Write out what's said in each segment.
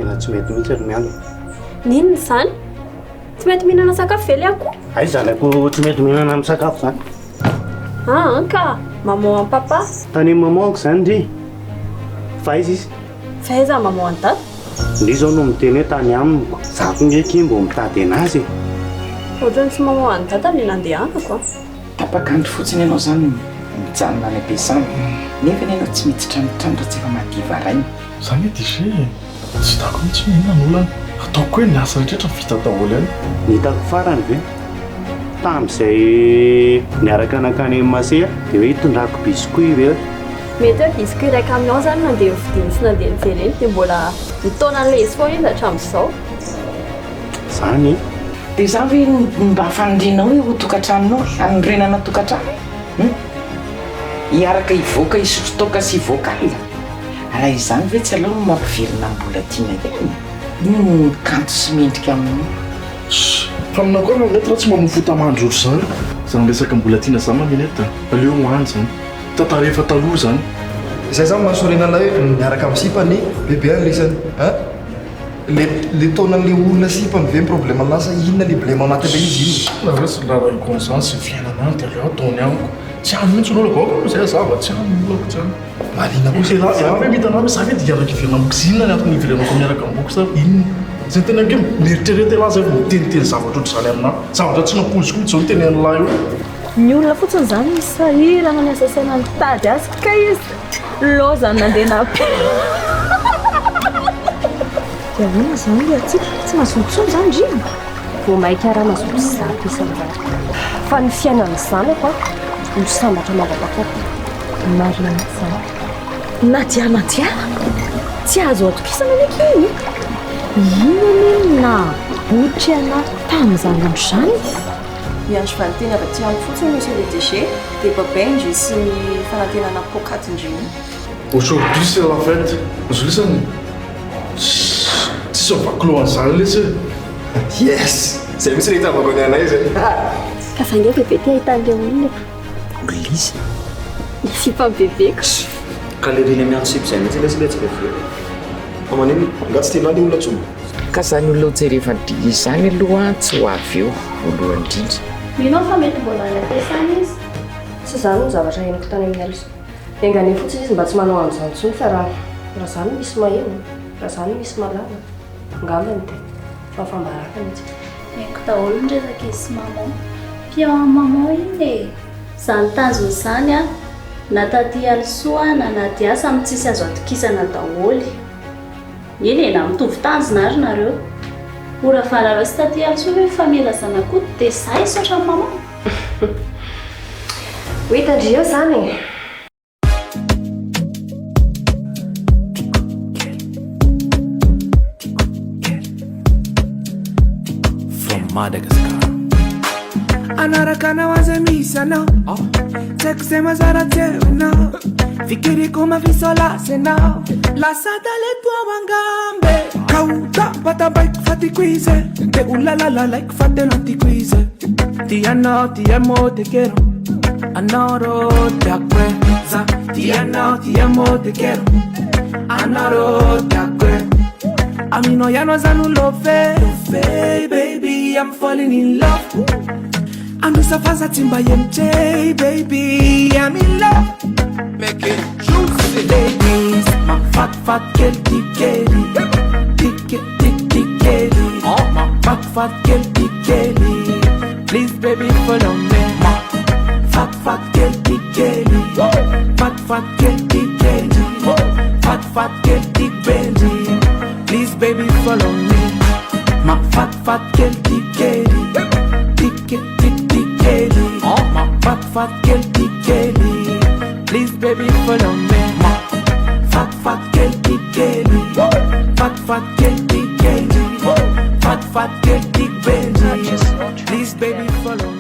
tena tsy mety mihitsy ry miala. Ninona izany? Tsy mety mihinana sakafo ve ilay akoho? Ay zanako tsy mety mihinana amin'ny sakafo zany. Ka maman amin'ny papa? Tany mamanko zany ndry. Fa izy izy. Fa aiza maman any dada? Ndry zao no miteny hoe tany amiko. Zako ndraiky mbo mitady anazy. Ohatrany tsy maman any dada ny nandehanako a. Tapakandro fotsiny ianao zany mijanona any am-piasana nefa ianao tsy miditra mitrandra tsy efa madiva rainy. Zany hoe dishe tsy hitako mihitsy mihinana olana ataoko hoe ny asa rehetrarehetra vita daholo any. Nitako farany ve tamin'izay niaraka nakany Masea dia hoe hitondrako biscuit ve. Mety hoe biscuit raika aminao zany nandeha vidiana sy nandeha nivereny dia mbola nitaona an'ilay izy foana izy hatramin'izao. Zany dia za hoe mba fanindrinao hoe ho tokantranonao anorenana tokantrano hiaraka hivoaka hisotro toaka sy hivoaka alina raha izany ve tsy aloha no mampiverina mbola tiana ihany kanto sy mendrika aminao. Fa aminao koa raha mety raha tsy mamofota mandro ohatr' zany resaka mbola tiana zany mamineta aleo hoany zany tantarehefa taloha zany. Izay zany mahasorena anay hoe miaraka amin'ny sipany bebe anisany le taonan'le olona sipany ve problème anasa inona le blème anatin'le izy iny. Resy raharahiko an'izany sy fiainana any dia aleo ataony amiko tsy hany mihitsy olona gaoko zay zava tsy hany olako tsy hany malina koa za hoe mitanao za hoe dia iaraka iverina amiko zinona ny antony iverenako miaraka amboko sa inona zay tena hoe mieritrerety lahy zay miteniteny zavatra ohatr' zany aminah zavatra tsy nampoliziko mihitsy zao teny any lahy io. Ny olona fotsiny zany misahirana ny asasaina nitady azy ka izy lozany nandeha nampy diavina zany le atsika tsy mazototsony zany ndrina vo maika raha mazoto zato isan'izany fa ny fiainany zanako a misambatra mavapakako marina zany na diana tsy azo atokisana neky iny na botry ana tamin'izany andro zany. Miandro valinteny avy aty amin'ny fotsiny monsieur le DG dia babendry sy ny fanantenana pokaty-ndriny. Aujourd'hui c'est la fête. Zolisany tsy ovakloan'izany lesy yes zay misy rehitabako ny anay zay. Ka fa nge bebe ty ahitan'ilay olona Olizy ifipambebeko ka le riny amianto sipy zay mihitsy lesy le tsy lefeo amaniny nga tsy tiana le olona tsony ka zany olona hojerefa dry zany aloha tsy ho avy eo voalohany indrindra. minao fa mety mbola any ampiasana izy tsy zany no zavatra henoko tany amin'ny alisa engane fotsiny izy mba tsy manao an'izany tsony fa raha zany misy maheno raha zany misy malala ngambany dia fa fambaraka mihitsy meko daholo ny resaka izy sy maman piao amin'ny maman iny e zany tanjony zany a na taty alisoa na nadiasa amin'ny tsisy azo atokisana daholy iny e na mitovy tanjona ary nareo ora valareo sy taty alisoa hoe famela zanakody dia zay sotra amin'ny maman ho hitandry eo zany Madagascar anaraka nawaza misana sexy mazara tena fikiriko mavisola sena la sadale tua wangambe kauta bike fati quize te ulala like fate nanti quize ti amo te quiero anoro te acuerdas ti amo te quiero anoro te acuerdas a mí no ya no es anulofe baby I'm falling in love I'm just a fast timba MJ baby I'm in love make it juicy ladies my fat girl tikeli tikeli oh my fat girl tikeli please baby follow me my fat girl tikeli fat girl tikeli fat girl tikeli please baby follow me my fat girl tikeli tikeli oh my fat girl tikeli please baby follow me my fat girl tikeli fat girl tikeli fat girl tikeli please baby follow me.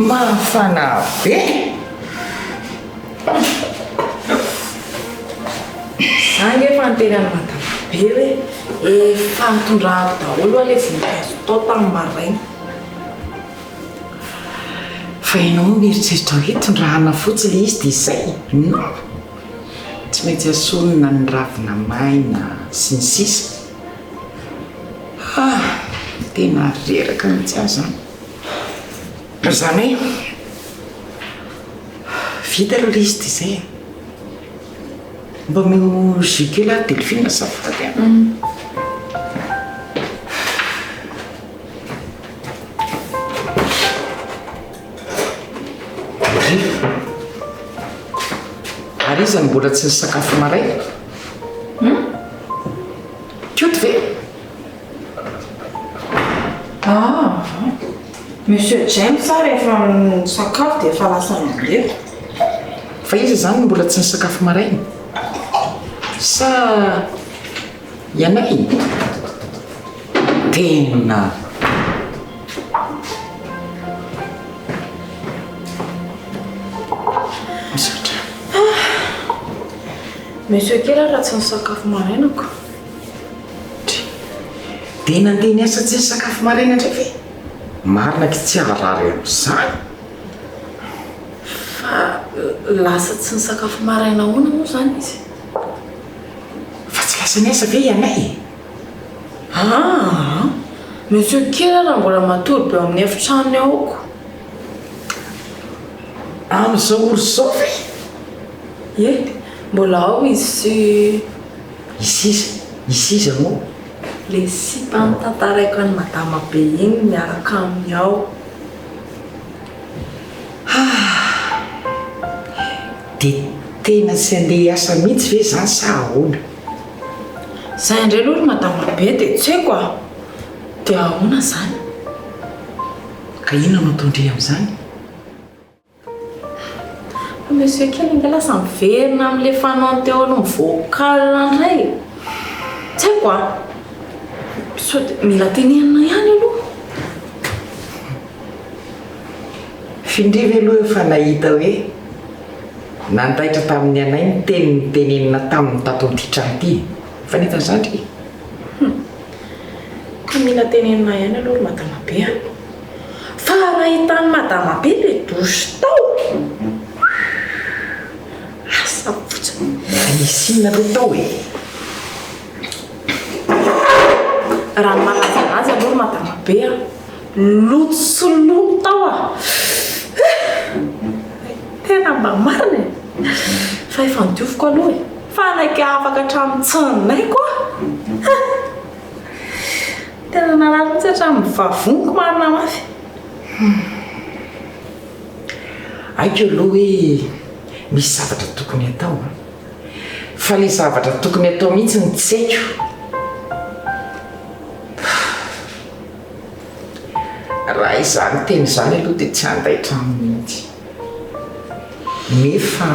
mafana be zange efa ntenany madama be hoe efa nitondrahako daholo a le voninkazo tao tamin'ny maraina fa ianao mieritreritra hoe tondrahana fotsiny le izy dia izay no tsy maintsy asonina ny ravina maina sy ny sisa tena reraka mihitsy azy zany zany hoe vita aloha le izy dia izay mba mio jukela delphine safady ary izany mbola tsy ny sakafo maray koto ve Monsieur James sa rehefa sakafo dia efa lasa mandeha fa izy zany mbola tsy ny sakafo marainy sa ianay tena misaotra monsieur kely raha tsy ny sakafo marainako dia nandeha niasa tsy ny sakafo maraina indray ve marina ky tsy avarary am'izany fa lasa tsy ny sakafo maraina hoana moa zany izy fa tsy lasa niasa ve ianay monsieur kely raha mbola matory be amin'ny efitrano aoko am'izao olo zao ve mbola ao izy iza moa le sipa nytantaraiko any madama be iny miaraka aminy ao dia tena tsy andeha hiasa mihitsy ve zany sa ahoana zay indray aloha madama be dia tsy haiko dia ahoana zany ka ino no tondre amin'izany monsieur kely nga lasa miverina amin'le fanao teo aloha mivoakala indray tsy haiko so mila tenenina ihany aloha findrivy aloha efa nahita hoe nantaitra tamin'ny anay ny tenenina tamin'ny tato n'ity trano ity fa nitany zandry ka mila tenenina ihany aloha madama be fa raha hitany madama be le dosy tao asa fotsiny isinona aloha tao raha malaza anazy aloha madama be loto sy loto tao tena mba marina fa efa nidioviko aloha fa naiky afaka hatramin'ny tsaninay koa tena nalala mitsy hatramin'ny vavoniko marina mafy aiko aloha hoe misy zavatra tokony atao fa le zavatra tokony atao mihitsy ny tsy haiko raha izany teny izany aloha dia tsy andaitra mihitsy nefa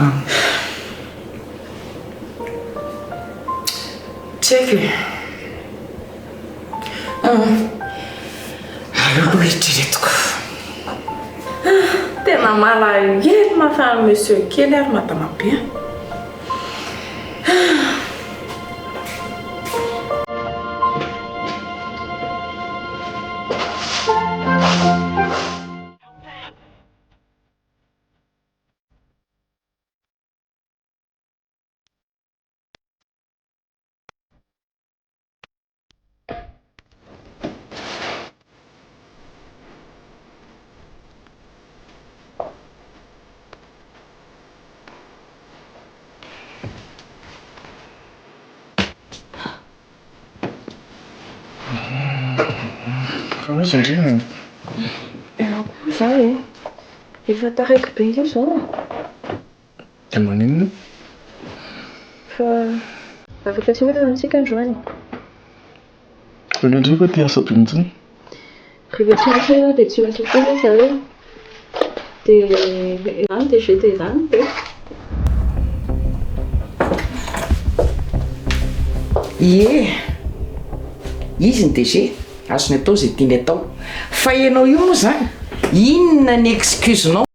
tsy haiko aloloha eritreretiko tena malahelo mafana monsieur kely ary madama be Misy indrina zay efa taraiky be io zao dia maninona fa afaka tsy hoe amintsika androany inandray fa ty asa be mihitsiny rehefa tsy lasa dia tsy lasa koa zareo dia izany dia jeté izany dia izy ny DG azony atao zay tiany atao fa ianao io moa zany inona ny excusenao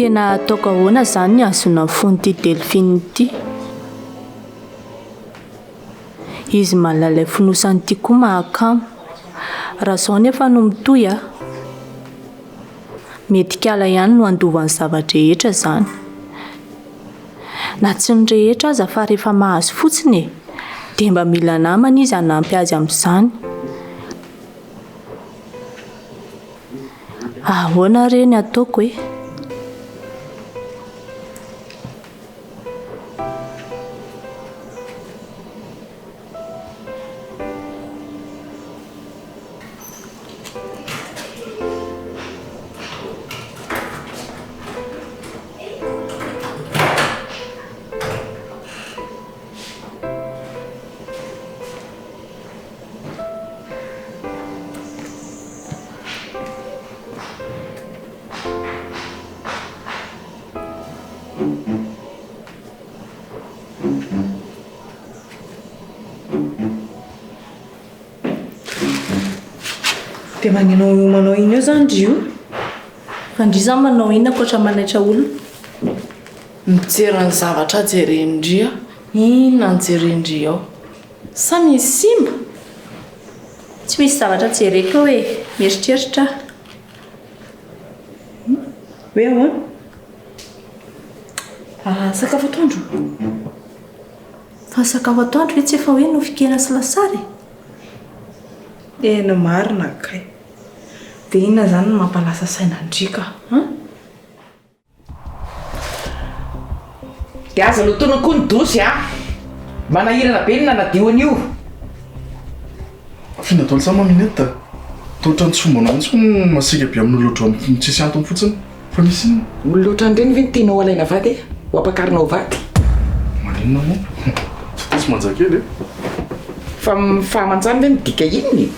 tena ataoko ahoana izany ny azona fonyity Delphine ity. Izy malalay fonosany ity koa mahakamo. Raha izao nefa no mitoy mety kala ihany no andovany zavatra rehetra izany. Na tsy ny rehetra aza fa rehefa mahazo fotsiny dia mba mila namana izy hanampy azy amin'izany. Ahoana reny ataoko e? Dia manao ino eo izany ry io? Fandry izany manao ino ankoatra manaitra olona? Mijery ny zavatra jerendry inona ny jerendry ao? Sa misy simba? Tsy misy zavatra jereko hoe mieritreritra. Hoe ahoana? Sakafo atoandro. Fa sakafo atoandro ve tsy efa hoe nofikena sy lasary? Ena marina kay. Dia inona izany no mampalasa sainandrika? dia aza lotoana koa ny dosy manahirana be ny nanadioan'io. Fina tao sa maminetta totra ny tsombana antsy masika be amin'ny loatra amin'ny tsisy antony fotsiny fa misy inona oloatra an'ireny ve ny tianao alaina vady ho ampakarinao vady maninona moa tsy manjakely fa fahamanjany ve midika inony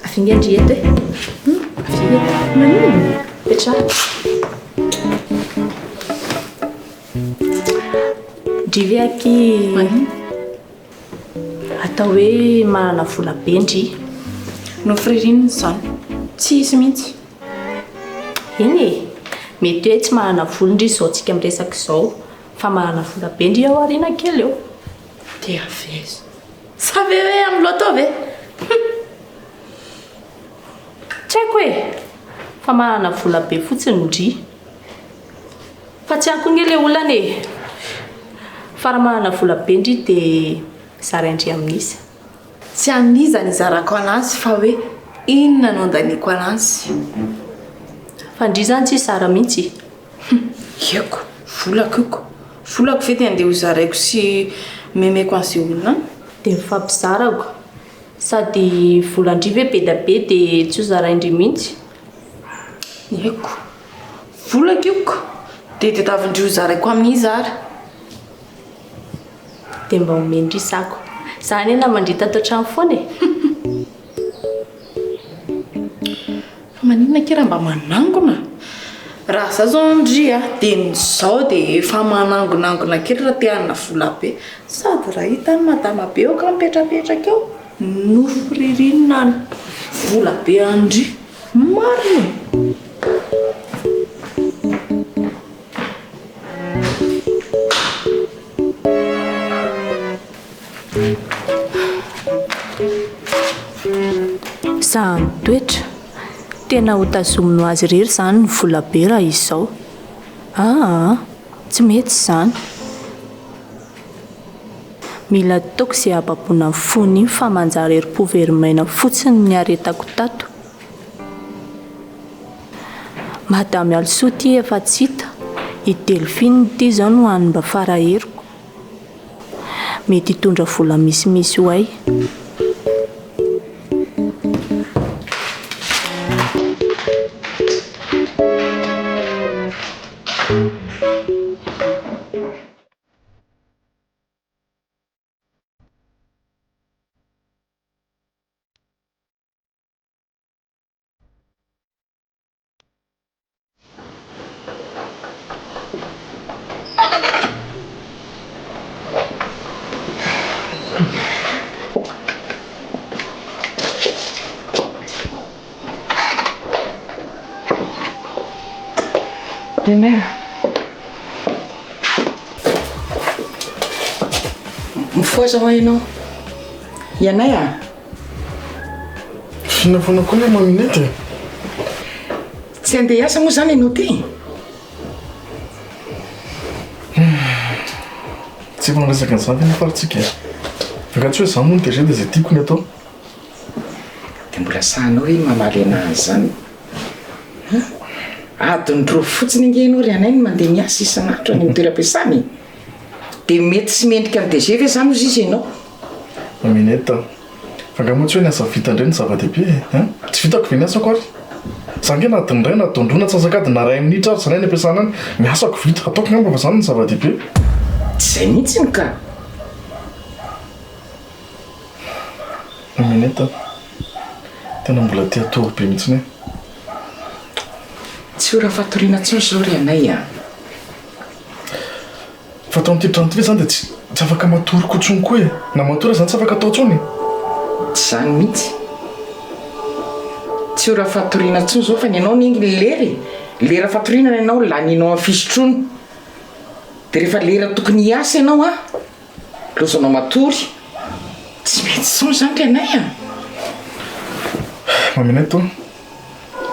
Afingendry eto e. Afingeto. Manino? Petra. Drivy aky atao hoe manana vola bendry no fririniny zany tsy isy mihitsy. Iny e, mety hoe tsy manana volondry izao tsika miresaka izao fa manana vola bendry ao ariana kely eo. Dia avezo sa ve hoe amin'ny loto ve? Tsy haiko e, fa manana vola be fotsiny ndry. Fa tsy haiko nge le olana e. Fa raha manana vola bendry dia zaraindry amin'isa. Tsy aniza ny zarako anazy fa hoe inona no andaniko anazy. Fa ndry zany tsy zara mihitsy. Eko, volako ve dia andeha ho zaraiko sy memeko an'izay olona. Dia mifampizarako. Sady volandry ve be da be dia tsy ho zaraindry mihitsy. Eko, volako dia tadiavindry ho zaraiko amin'ny zara. Dia mba homendry isako. Zany na mandrita ato trano foana e. Fa maninona kira mba manangona? Raha za zao ndria dia nizao dia efa manangonangona kely raha te hanana vola be. Sady raha hitany madama be eo ka mipetrapetraka eo nofo ririnina any vola be andry marina. Zany toetra tena ho tazomino azy irery zany ny vola be raha izao. Tsy mety zany. Mila ataoko izay ababoana ny fony iny fa manjary herim-po-verimaina fotsiny ny aretako tato. Madame Alsou ty efa tsy hita. I Delphine ty zao no hany mba faraheriko. Mety hitondra vola misimisy ho ay. Mifoasa ho ianao ianay a finafona koa ny maminety tsy andeha hiasa moa zany ianao ty tsy manresaka an'izany tena faritsika vaka tsy hoe zany moa ny deget dia izay tiako ny atao dia mbola sahanao hoe mamaly anazy zany adiny ro fotsiny inge ianao ry anay ny mandeha miasa isan'andro any amin'ny toeram-piasany dia mety sy mendrika ny DG ve zany ozy izy ianao maminety vaka moa tsy hoe ny asa vita indray ny zava-dehibe tsy vitako ve ny asako ary zany nge na adiny ray na adondrona tsasakady na ray minitra ary zany any ampiasana any miasako vita ataoko ngamba fa zany ny zava-dehibe tsy izay mihitsy ny ka maminety tena mbola tia atoro be mihitsy ny tsy ora fatoriana tsony zao ry anay a fa atao amin'ity trano ty ve zany dia tsy afaka matory kotsony koa e na matory zany tsy afaka atao tsony tsy zany mihitsy tsy ora fatoriana tsony zao fa ny anao ningy lery lera fatoriana ny ianao laninao amin'ny fisotrono dia rehefa lera tokony hiasa ianao a lozanao matory tsy mety tsony zany ry anay a maminety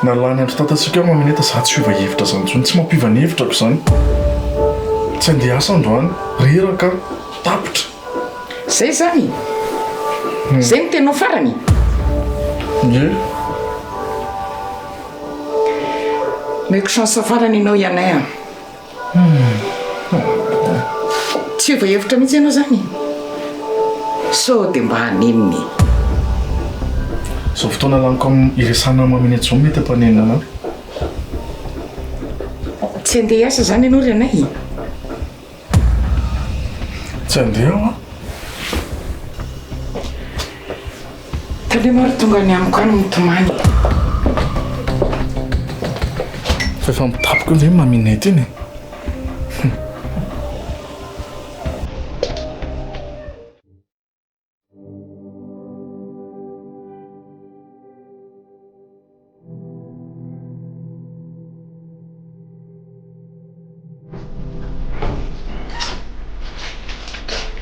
na lany andro tatasika ao maminety za tsy hiova hevitra zany tsony tsy mampiova ny hevitrako zany tsy andeha asa androany reraka tapitra zay zany zay ny tenao farany ye meko chance farany ianao ianay a tsy hiova hevitra mihitsy ianao zany sao dia mba haneniny zao fotoana laniko amin'ny iresana maminety zao mety ampanenana tsy andeha hiasa zany ianao ry anay tsy andeha aho ka le maro tonga ny amiko any mitomany fa efa mitapiko ve maminay ty iny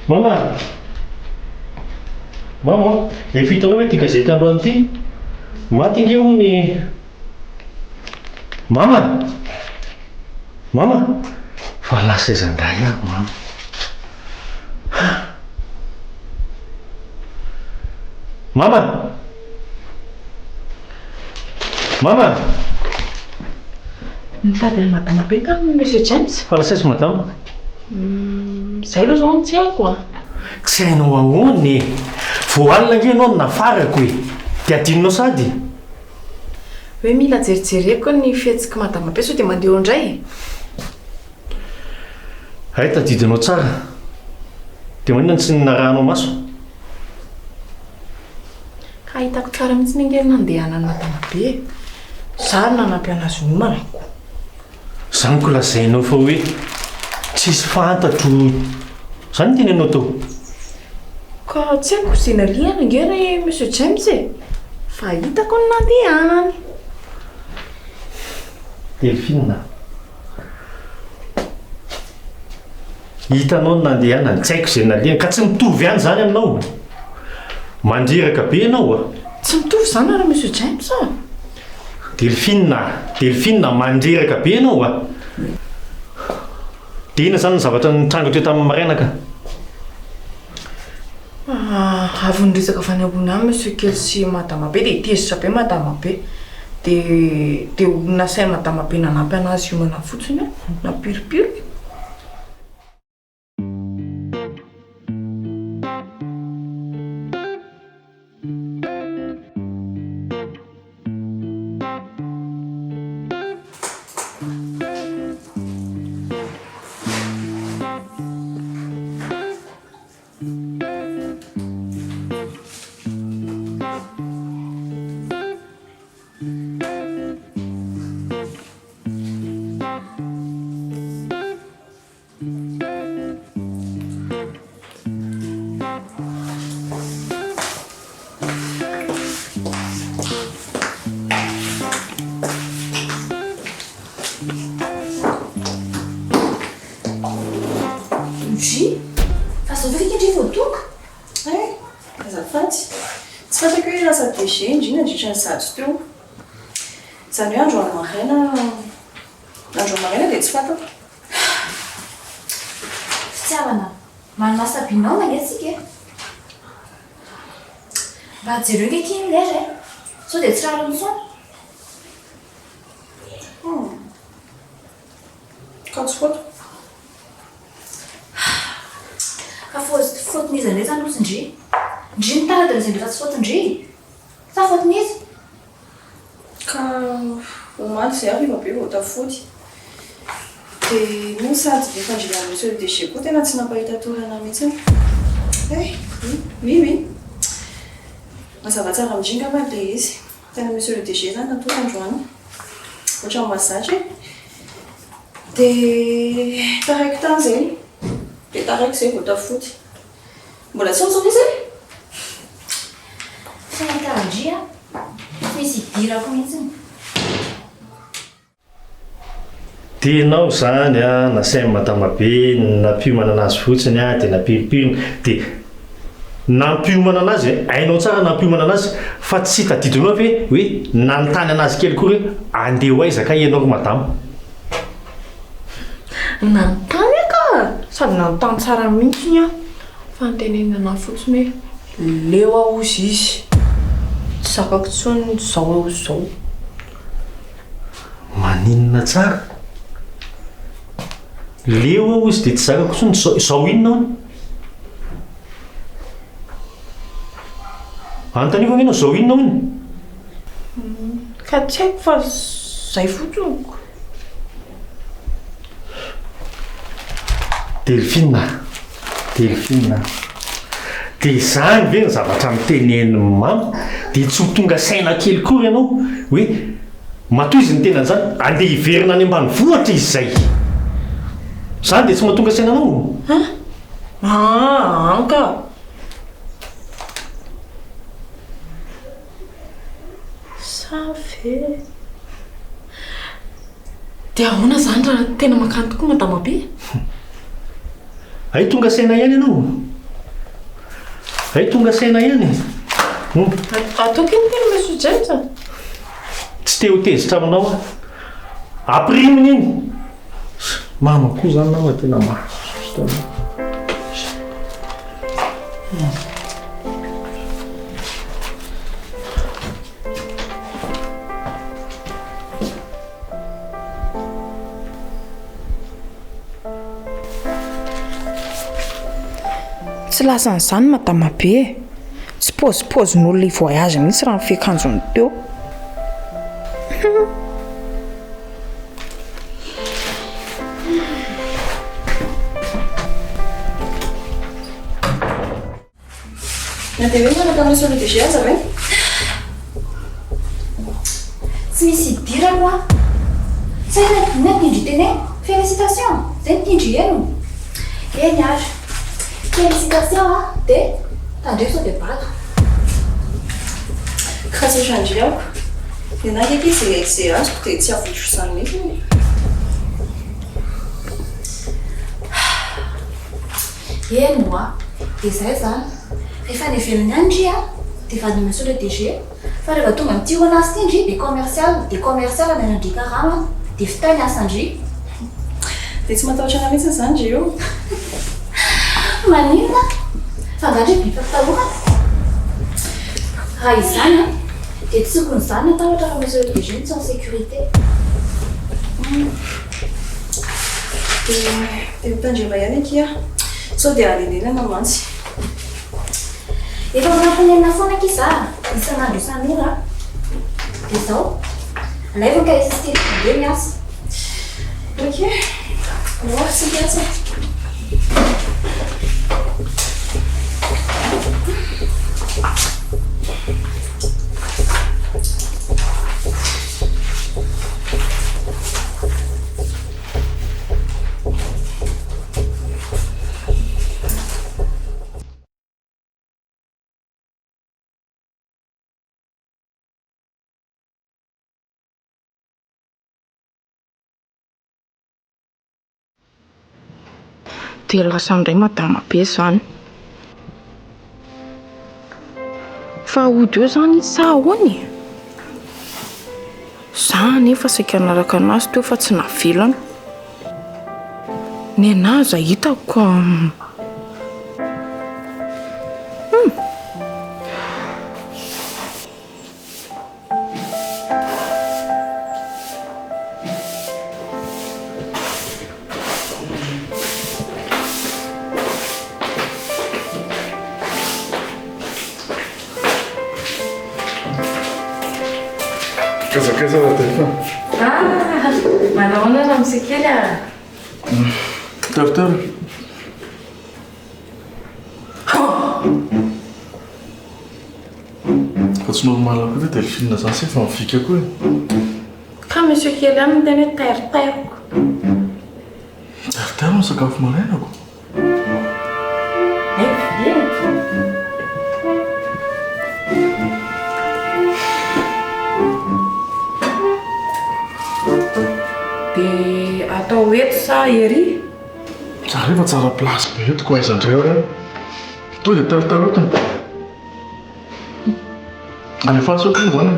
Mama! Mama, efa hitako hoe ty gazety androany ty. Maty inge hony. Mama! Mama! Fa lasa izandray aho, mama. Mama! Mama! Mitady ny madama be ka Monsieur James. Fa lasa izy madama. Zay aloha zao tsy haiko a. Tsy hainao ahoany. Vao alina nge ianao nafarako e. Dia adinonao sady. Hoe mila jerijereko ny fihetsiky madama be sao dia mandeha eo indray. Hay tadidinao tsara. Dia maninona tsy narahanao maso? Ka hitako tsara mihitsy ny nge nandehanany madama be. Zary nanampy anazy nomanako. Zany ko lazainao fa hoe tsisy fantatro. Zany teny anao tao. Ka tsy haiko izay nalihana nge ry Monsieur James e. Fa hitako ny nandehanany. Delphine. Hitanao ny nandehanany, tsy haiko izay nalihana ka tsy mitovy ihany zany aminao. Mandreraka be ianao a. Tsy mitovy zany ary Monsieur James a. Delphine mandreraka be ianao a. Dia ina zany ny zavatra nitranga teo tamin'ny marainaka? Avy niresaka avy any ambony any Monsieur Kely sy madama be dia tezitra be madama be. Dia nasainy madama be nanampy anazy io mana fotsiny napiripiro. Tsy fantako hoe lasa DG indrina andritra ny zato teo. Izany hoe androany maraina dia tsy fantako. Fitiavana, manana sabinao mangatsika e. Mba jereo nge kiny lera e. Sao dia tsy raha nitsoa. Ka tsy fantako. Ka fotony izy zany losi ndry. Ndry ny tara dia izay ndrafa tsy fotondry. Sa fotony izy? Ka omaty izay aho efa be vao tafoty. Dia ny sady be fandrinana Monsieur le DG koa tena tsy nampahita torana mihitsy. Oui. Mazava tsara mindringa fa ilay izy. Tena Monsieur le DG zany natory androany. Ohatran'ny mahazatra. Dia taraiky tany izay. Dia taraiky izay vao tafoty. Mbola tsy nitsony izy e? Tsy nakarandria, misy idirako mihitsy. Dia ianao zany a nasainy madama be nampiomana anazy fotsiny a dia nampiripirina dia nampiomana anazy hainao tsara nampiomana anazy fa tsy tadidinao hoe nanontany anazy kely koa hoe andeha ho aiza ka ianao madama. Nanontany ka sady nanontany tsara mihitsy a. Fa nitenenana fotsiny hoe leo aho izy izy. Tsy sakako tsony zao aho zao. Maninona tsara? Leo aho izy dia tsy zakako tsony zao inona ao? Anontanivo ianao zao inona ao? Ka tsy haiko fa zay fotsiny. dia izany ve ny zavatra miteneniny mama dia tsy ho tonga saina kely kory ianao hoe matoy izy ny tenany zany andeha hiverina any ambany vohatra izy zay zany dia tsy mahatonga sainanao anka save dia ahoana zany raha tena makany tokoa madamabe ay tonga saina ihany ianao ay tonga saina ihany atao keny tena mesodraitra tsy te ho tezitra aminao apriminy iny mama koa zany nao tena mahazo tsy lasan'izany madamabe tsy pôzipozin'olona voyage mihitsy raha mifiakanjony teo na dia hoe manaka amin'ny solo DG aza ve tsy misy idirano a saina tindry teny félicitation zay tindry eno eny ary félicitation a dia tandreo sao dia bato kasi chandriako dia na eky izay azoko dia tsy avoitro izany mihitsy eno a dia zay zany rehefa ny velony andry a dia vadiny maso le DG fa rehefa tonga mity ho anazy ty ndry dia commercial ny anandrika rama dia fitany asandry dia tsy matahotra ana mihitsy zany ndry io maninona fa ngandry bipataloha raha izany a dia tsokony zany atahotra fa maso le DG tsy en sécurité dia mitandreva ihany akia sao dia alenelana mantsy efa manampinenina foana aky za isan'andro isan'ora dia zao alaivaka izy be miasa ok alors tsy miasa dia lasa indray madamabe zany fa ody eo zany izy sa ahoany za nefa saika naraka anazy teo fa tsy navelana ny anazy hitako Kazakaiza raha telefony manahoana raha misekely a taritara fa tsy normal koa ve delphine zany se fa mifika koa ka misy kely any ny teny hoe tairitairiko taritara ny sakafo marainako dia atao eto sa ery za rehefa tsara plasy be eto ko aizandreo re to dia taritara oto any afasy oto vana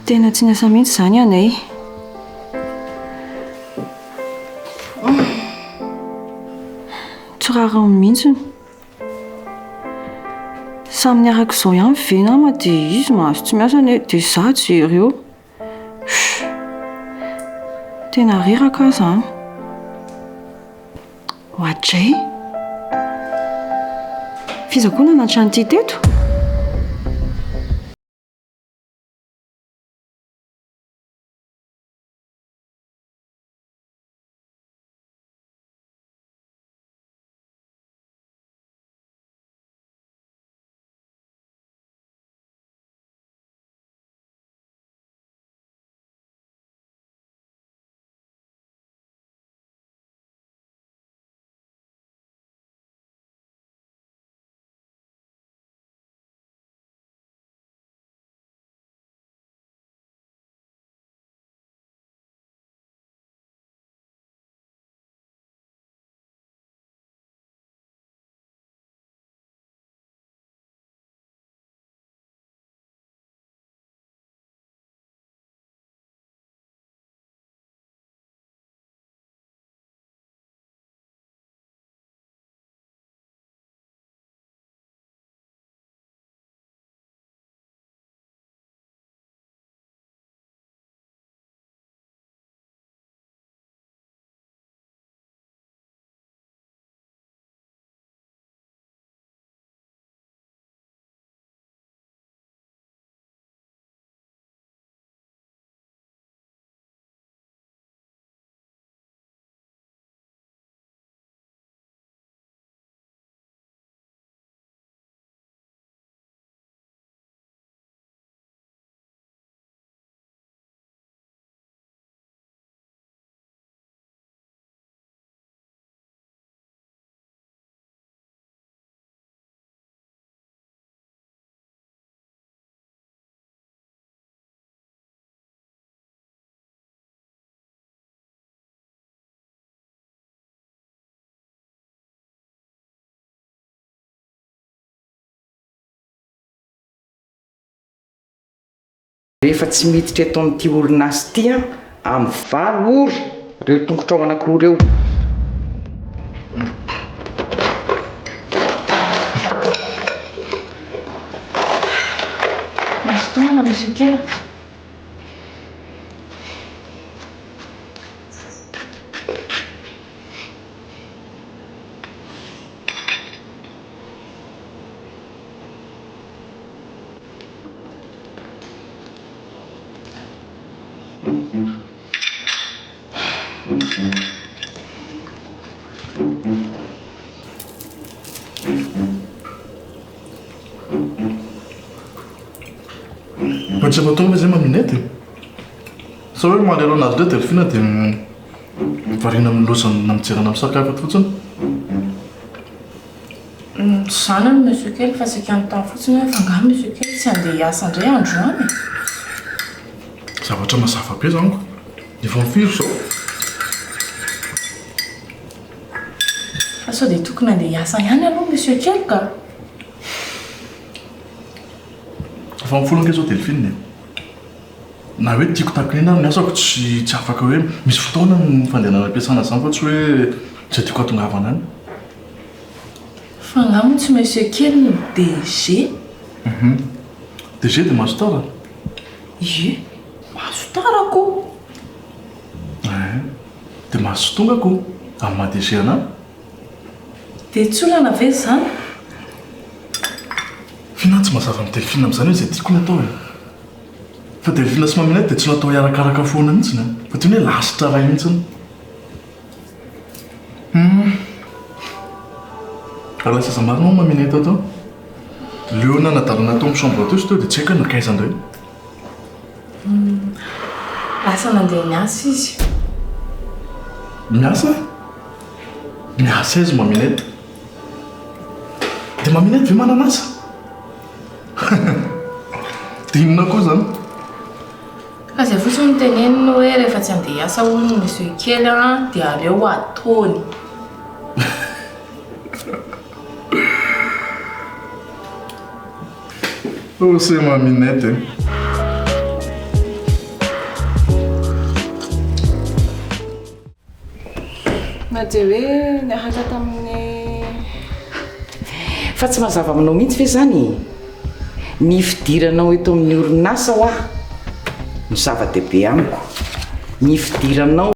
Tena tsy niasa mihitsy izany anay. Tsy rariny mihitsy. Samy niaraka izao ihany ve nama dia izy mahazo tsy miasa ane dia izaho jereo. Tena reraka izany. Hoadray. Fizakoana nantrano ity teto? Rehefa tsy miditra eto amin'ity orinasy ity amin'ny valo ora reo tongotrao anankiroa reo. Masotomana monsieur Kela. Tsy apa tonga zay maminety sa hoe mandeha aloha anazy le delphine dia varina milosana mijerana amin'ny sakafo eto fotsiny. Zana no monsieur Kely fa sika nytany fotsiny hoe fa nga monsieur Kely tsy andeha hiasa indray androany. Zavatra mazava be zaniko efa mifiry zao. Fa sao dia tokony andeha hiasa ihany aloha monsieur Kely ka. Efa mifolaka zao delphine na hoe tiako takonina ny asako tsy afaka hoe misy fotoana ny fandehanana ampiasana zany fa tsy hoe tsy tiako atongavana any. Fa ngamony tsy monsieur Kely no DG. DG dia mahazo tara. Ie, mahazo tarako. Dia mahazo tongako amin'ny maha DG anahy. Dia tsy olana ve zany? Finantsy mazava amin'ny delphine amin'izany hoe izay tiako ny atao e. fa dia lefina sy maminay dia tsy natao hiarakaraka foana mihitsiny fa ty hoe lasitra ray mihitsiny raha lasa zamarina ao maminay tao tao leona nadalana tao amin'ny chambre teo sy teo dia tsy haiko hoe nakaiza indray Lasa nandeha miasa izy. Miasa? Miasa izy maminety. Dia maminety ve mananasa? Dia inona koa zany? Aza fotsiny mitenenina hoe rehefa tsy andeha hiasa olona misy hoe kely dia aleo ataony. Se maminety e. Na dia hoe niaraka tamin'ny fa tsy mazava aminao mihitsy ve zany ny fidiranao eto amin'ny orinasa ho aho ny zava-dehibe amiko ny fidiranao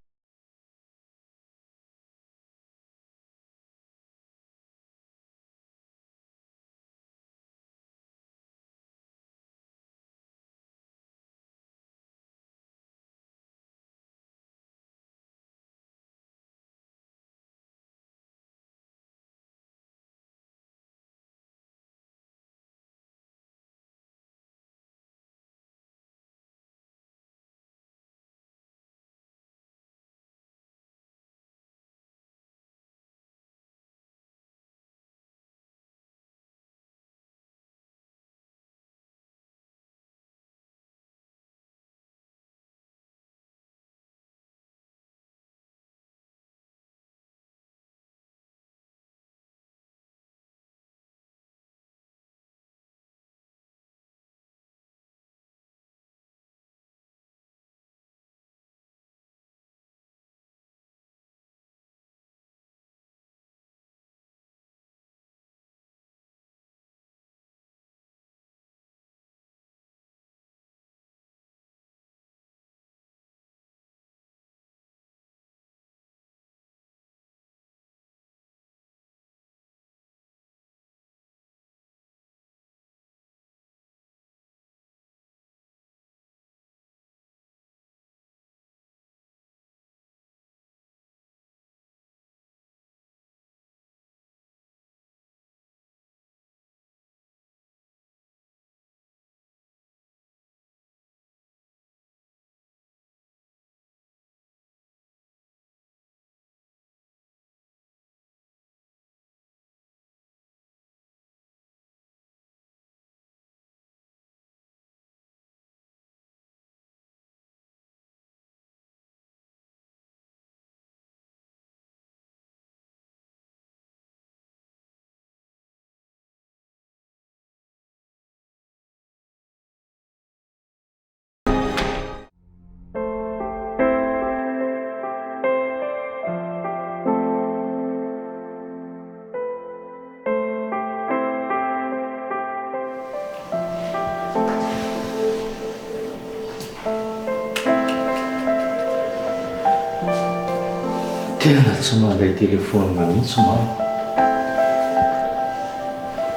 tena tsy mandray telefônina mihitsy mao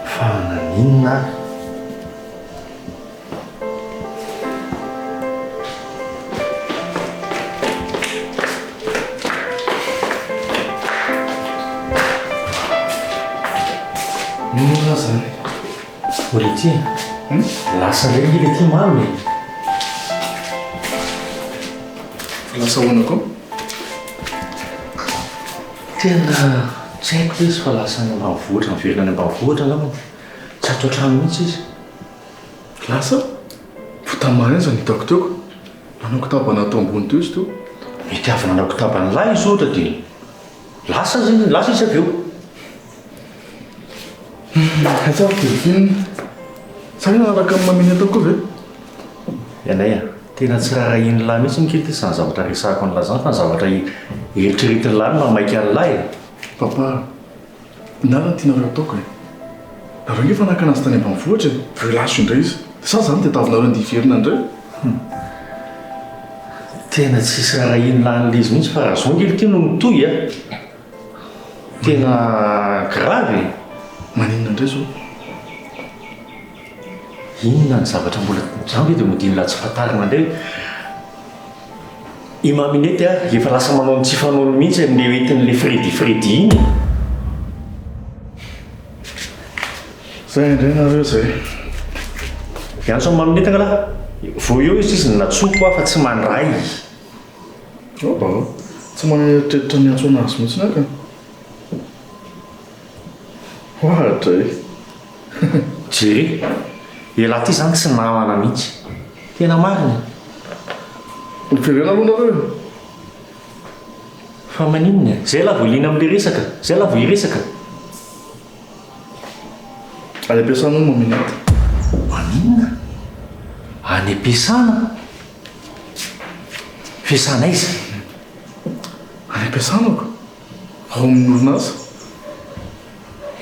fa naninona Nona zany oly ty lasa ndray ile ty mamy lasa hoana koa tena tsy haiko izy fa lasa any ambanivohitra miverina any ambanivohitra angamba tsy ato an-trano mihitsy izy lasa fotamany any zany hitako teoko manao kitabana atao ambony teo izy teo mitiavana anao kitabana lahy izy ohatra dia lasa zany lasa izy avy eo aza filifiny sany naraka amin'ny maminy atao koa ve ianay a tena tsy raha iny lahy mihitsy mikely ty zany zavatra resahako an'lahy zany fa ny zavatra eritreretin'ny lahy no mamaiky an'ny lahy papa nalany tianareo ataoko e nareo nge fa nakana azy tany ambanivohitra ve laso indray izy sa zany tetavinareo andiverina indray tena tsisy raha iny lahy n'izy mihitsy fa raha zao ngely ty no mitoy a tena grave maninona indray zao inona ny zavatra mbola zambe dia modinona tsy fatarina ndray i maminety a efa lasa manao ny tsy fanaony mihitsy amin'le entin'le fredi iny zay indrenareo zay iantso ny maminety angalaha vo eo izy izy natsoko a fa tsy mandray tsy manetritritra ny antso anazy mihitsiny aka ohatra jery elahy ty zany tsy namana mihitsy tena marina nyferena aloha nareo fa maninona zay laha voalina amin'le resaka zay laha vo iresaka any ampiasana no maminety maninona any ampiasana fiasana izy any ampiasanako ao amin'ny orinasa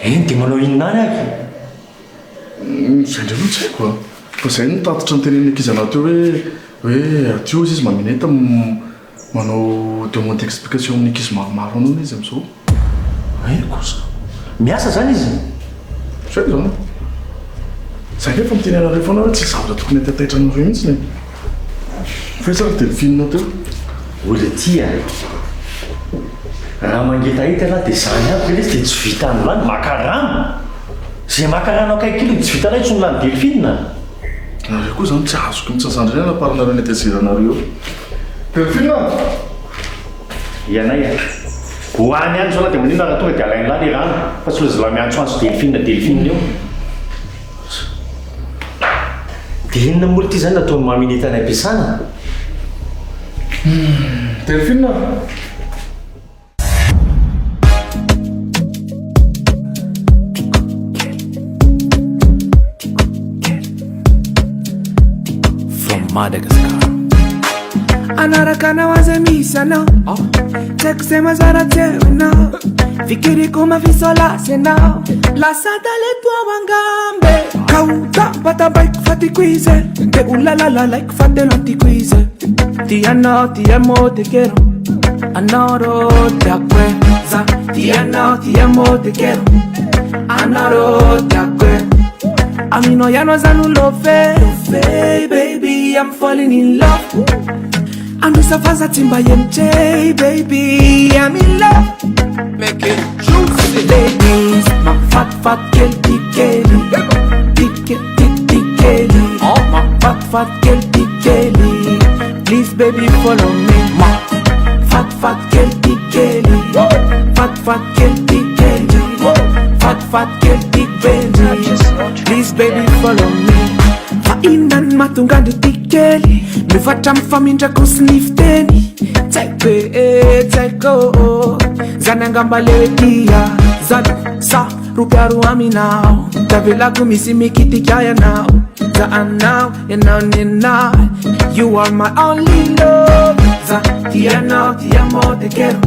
eny dia manao inona any aby zay ndray aloha tsy haiko a fa zay nitatitra ny teneny ankizy anao teo hoe atio izy maminety manao demande explication amin'ny ankizy maromaro anona izy am'izao kosa miasa zany izy zay zany zay nefa mitenenareo foana hoe tsy zavatra tokony atataitra anareo mihitsiny fa tsara delphine teo ola tia raha mangetahita lahy dia zany aby le izy dia tsy vita ny lany makarano zay makarano akaikilo tsy vita lay tsy ny lany delphine nareo koa zany tsy azoko mitsasandry ny aparanareo ny ataziranareo delphine ianay hoany any zao lahy dia manina raha tonga dia alainy lahy le rano fa tsy loza lahy miantso anso delphine eo dia inona moly ty zany nataony maminety any ampiasana delphine Madagascar anaraka nawaza misana tsaiko mazara tsewenao fikiriko mafisola senao lasada letwa wangambe kauta batabaik fatikuize te ulalala like fatelo antiquize ti amo te quiero anoro te acuerdas ti amo te quiero anoro te acuerdas a mí no ya no es un love, baby, I'm falling in love. And this a fast timba yemche, baby, I'm in love. Make it juicy, ladies, my fat girl, big Kelly, big Kelly. Oh, my fat girl, big Kelly. Please, baby, follow me, my fat girl, big Kelly, fat girl, big Kelly, fat girl, big Benji. Please baby follow me Fainan matungandi tikeli Mifata mfamindra kusnifteni Teko Zanangamba lewetia Zadu sa rupiaru aminao Tavila kumisi mikiti kaya now Zaan now You are my only love Za tiano te quiero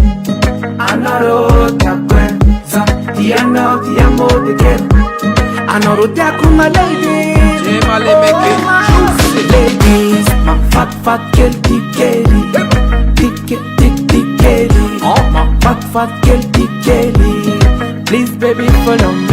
Anaro te acuerdas Tiano te quiero Anoro te akuma lady Jemale make it juicy ladies My fat girl tikeli Tikeli Oh my fat girl tikeli Please baby follow me